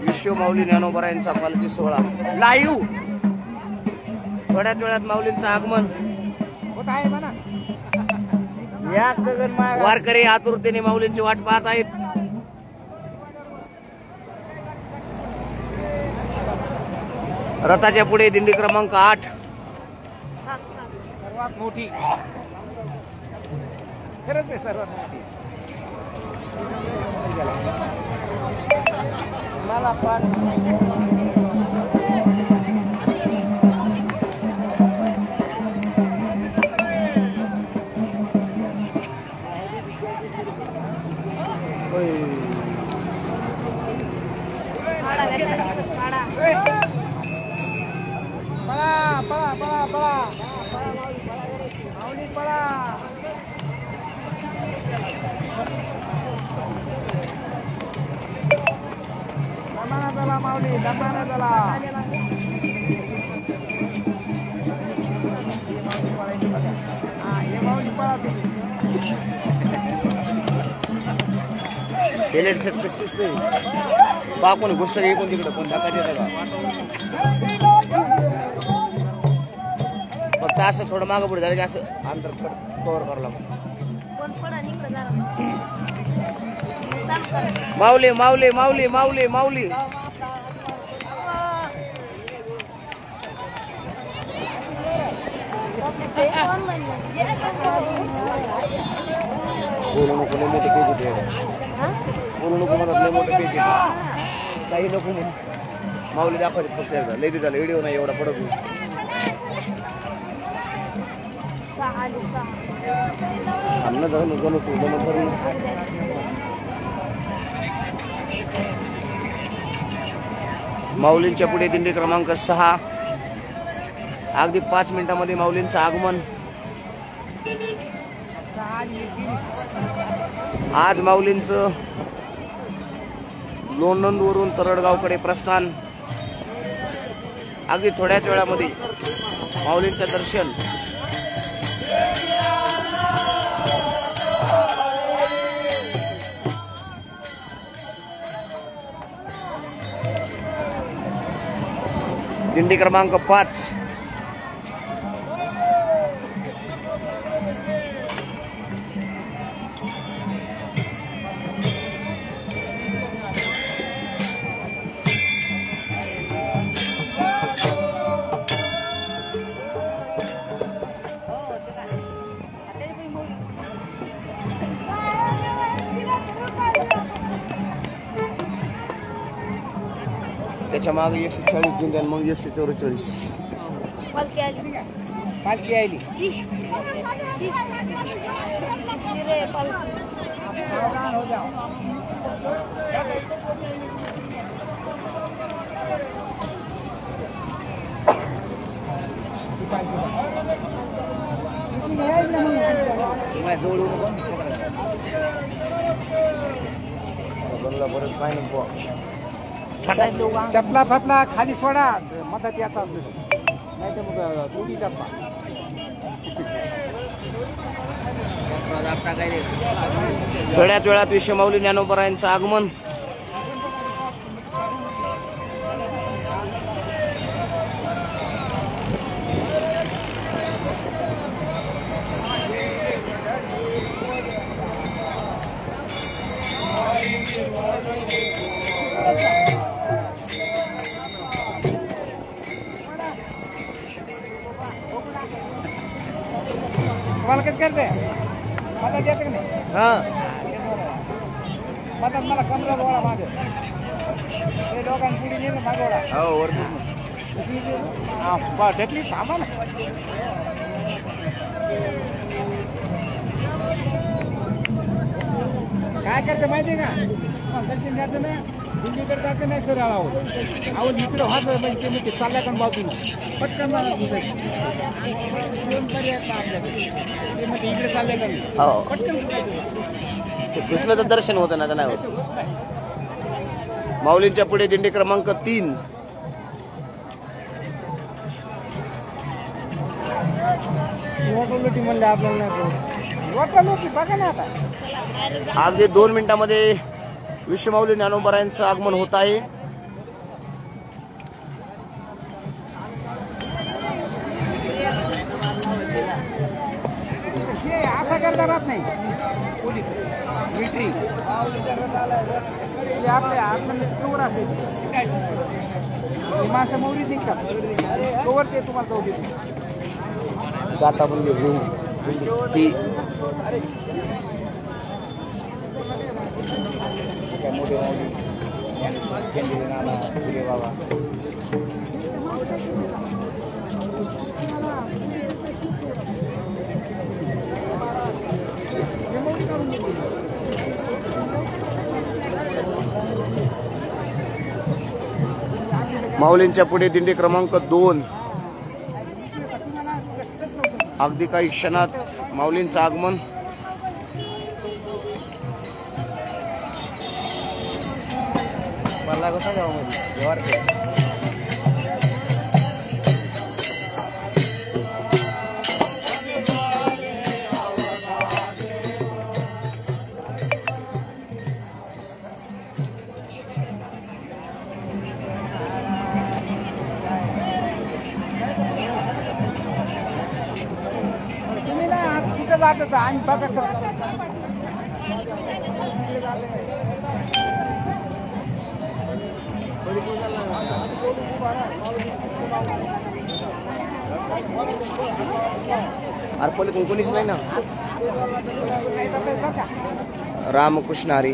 विश्व माऊली ज्ञानोबा यांचा पालखी सोहळा लाईव्ह. थोड्याच वेळात माऊलींचं आगमन होत आहे म्हणा. वारकरी आतुरतेने माऊलींची वाट पाहत आहेत. रथाच्या पुढे दिंडी क्रमांक 8 सर्वात मोठी. खरंच आहे सर्वात मोठी. मला पण माऊली दमाना झाला. बा कोणी गोष्ट घे कोण तिकडे कोण धक्का देत फक्त असं थोडं मागं पुढे झालं की असं अंतर कव्हर करावं लागतं. माऊली माऊली माऊली माऊली माऊली बोलू नको लय मोठे पेज येते. बोलू नको म्हणतात लय मोठे पेज येते. काही नको म्हणून माऊली दाखवते फक्त एकदा. लय दिवस झालं व्हिडिओ नाही एवढा पडत. अन्न जाऊन नको माऊलींच्या पुढे दिंडी क्रमांक 6. अगदी 5 मिनिटांमध्ये माऊलींचं आगमन. आज माऊलींचं लोणंदवरून तरडगावकडे प्रस्थान. अगदी थोड्याच वेळामध्ये माऊलींचं दर्शन. दिंडी क्रमांक 5. त्याच्या मागे 140 दिंड्या मग 144 पालखी आली. पालखी आली. चपला फपला खाली सोडा मदत याचा नाही तर मग दोन्ही डब्बा. थोड्याच वेळात विश्व माऊली ज्ञानोबा यांचं आगमन. तुम्हाला कसं करते मदत येते की नाही? हां मदत मला कमरा गोळा मागे ते लोकांनी पुढे नेलं मागोळा. हो वरती हां बा ढकली थांबा ना. काय करायचं माहिती आहे का? दर्शन द्यायचं ना दिल्लीकडे जायचं नाही सर. आहो इकडं व्हायचं म्हणजे ते चालल्या पण बाजूला पटकन मला इकडे चालले का पटकन घुसलं तर दर्शन होतं ना तर नाही होत. माऊलींच्या पुढे दिंडी क्रमांक 3. कवलटी म्हणले आपल्याला नाही वाटलं बघा ना आता. अगदी 2 मिनिटांमध्ये विश्वमाऊली ज्ञानोबा यांचं आगमन होत आहे. असा करता राहत नाही पोलीस मिलिटरी आपल्या आत्मनिष्ठवर असते मासा मौरी निघतात कवर ते तुम्हाला जाऊ देतो गाता बंदी ती मोठे बाबा माऊलींच्या पुढे दिंडी क्रमांक 2. अगदी काही क्षणात माऊलींचं आगमन. मला कसं जाऊ मध्ये जात आणि बघा कसं अर्पण कोणीच नाही ना. रामकृष्ण हरी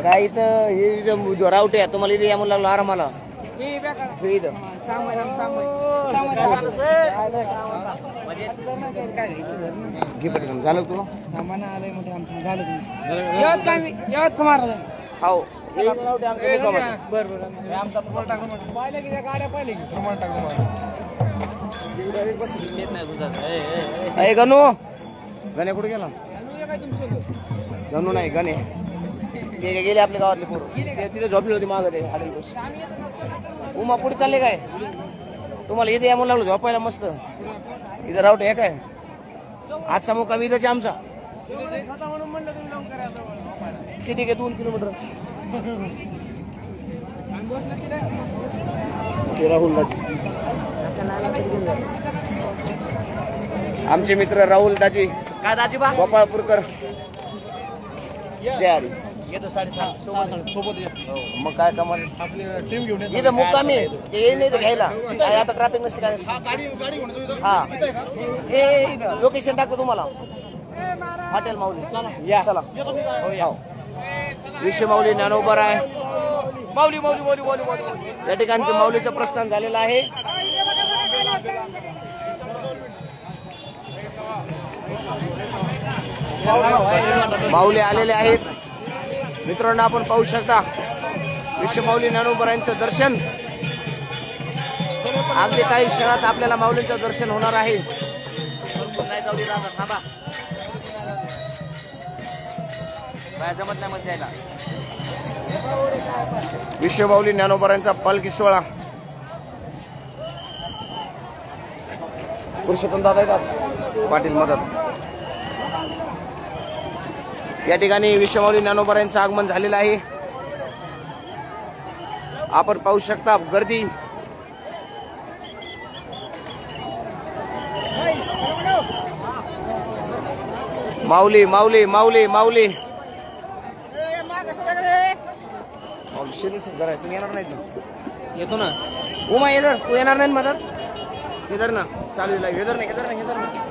काय इथं हे रावटे तुम्हाला इथे यामून लागलो आरामाला इथं घे पटकन. झालं तुला हो गणू गणे कुठे गेला. गणू नाही गणे ते गेले आपल्या गावातले पोरं तिथे झोपली होती मागं ते आडवी बस. उमा पुढे चालले काय तुम्हाला इथे यामून लागलो झोपायला मस्त. इथं रावटे हे काय आजचा मुक्काम इथंच आमचा. किती काय 2 किलोमीटर. राहुल दाजी आमचे मित्र राहुल दाजी काय दाजी बा गोपाळपूरकर जय हरी. मग काय कमाल आपली टीम घेऊन इथं मुक्कामी ते नाही घ्यायला काय आता ट्रॅफिक नसते काय. हा लोकेशन टाकतो तुम्हाला हॉटेल माऊली या चला. विश्वमाऊली ज्ञानोबा आहे माऊली माऊली माऊली माऊली माऊली या ठिकाणचं माऊलीचं प्रस्थान झालेलं आहे. माऊली आलेले आहेत मित्रांनो. आपण पाहू शकता विश्वमाऊली ज्ञानोबा यांचं दर्शन. अगदी काही क्षणात आपल्याला माऊलींचं दर्शन होणार आहे. विश्वमाऊली ज्ञानोबा यांचा पालखी सोहळा. पुरुषोत्तम दादा येतात पाटील मदत. या ठिकाणी विश्वमाऊली ज्ञानोबा यांचं आगमन झालेलं आहे. आपण पाहू शकता गर्दी. माऊली माऊली माऊली माऊली तुम्ही येणार नाहीत ना. येतो ना उमा येदर तू येणार नाही मदत. हेदर ना चालू आहे हेदर नाही हेदर नाही हेदर नाही.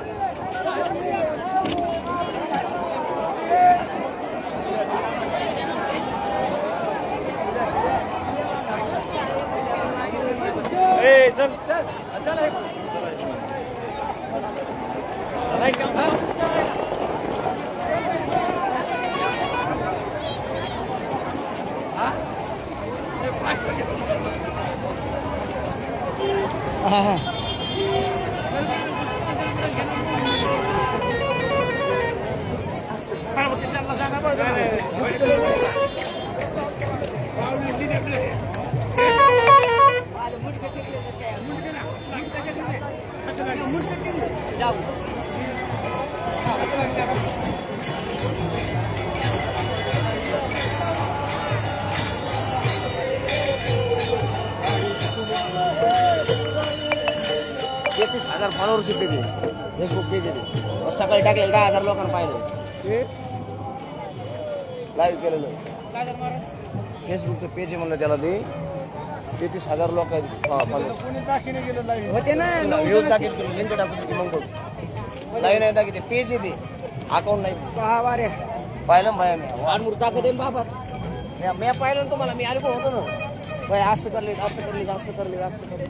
हजार फॉलोअर्स येते फेसबुक पेज येते सकाळी टाकलेलं 10,000 लोकांना पाहिलं ते लाईव्ह केलेलं फेसबुकचं पेज आहे म्हणलं त्याला ते 33,000 लोक आहेत कोणी दाखिने गेलं लाईव्ह होते ना व्ह्यूज दाखल केलं लिंक टाकतो की मग लाईव्ह नाही दाखवते पेज येते अकाउंट नाही पहा वारे पाहिलं भाई मी वाढमूर दाखवते बाबा मी पाहिलं ना तुम्हाला मी अनुभव होतो ना भाई असं करले असं करले असं करले असं करले